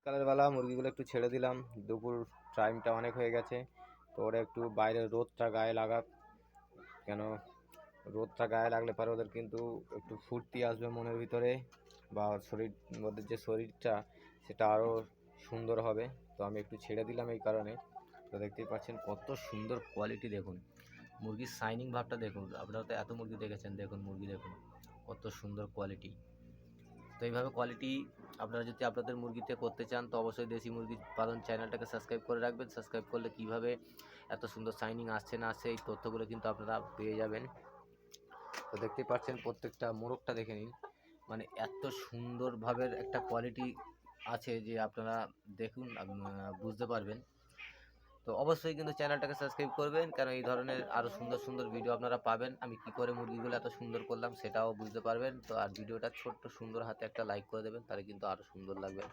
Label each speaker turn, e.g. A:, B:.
A: সকালের বেলা মুরগিগুলো একটু ছেড়ে দিলাম, দুপুর টাইমটা অনেক হয়ে গেছে, তো ওরা একটু বাইরের রোদটা গায়ে লাগাক। কেন, রোদটা গায়ে লাগলে পরে ওদের কিন্তু একটু ফুর্তি আসবে মনের ভিতরে, বা শরীর, ওদের যে শরীরটা সেটা আরও সুন্দর হবে। তো আমি একটু ছেড়ে দিলাম এই কারণে। তো দেখতেই পাচ্ছেন কত সুন্দর কোয়ালিটি, দেখুন মুরগির শাইনিং ভাবটা দেখুন। আপনারা তো এত মুরগি দেখেছেন, দেখুন মুরগি দেখুন কত সুন্দর কোয়ালিটি। তো এইভাবে কোয়ালিটি আপনারা যদি আপনাদের মুরগিতে করতে চান তো অবশ্যই দেশি মুরগি পালন চ্যানেলটাকে সাবস্ক্রাইব করে রাখবেন। সাবস্ক্রাইব করলে কীভাবে এত সুন্দর শাইনিং আসছে না আসছে এই তথ্যগুলো কিন্তু আপনারা পেয়ে যাবেন। তো দেখতেই পাচ্ছেন প্রত্যেকটা মোরগটা দেখে নিন, মানে এত সুন্দরভাবে একটা কোয়ালিটি আছে যে আপনারা দেখুন বুঝতে পারবেন। তো অবশ্যই কিন্তু চ্যানেলটাকে সাবস্ক্রাইব করবেন, কারণ এই ধরনের আরও সুন্দর সুন্দর ভিডিও আপনারা পাবেন। আমি কি করে মুরগিগুলো এত সুন্দর করলাম সেটাও বুঝতে পারবেন। তো আর ভিডিওটা ছোট্ট সুন্দর হাতে একটা লাইক করে দেবেন, তাহলে কিন্তু আরও সুন্দর লাগবে।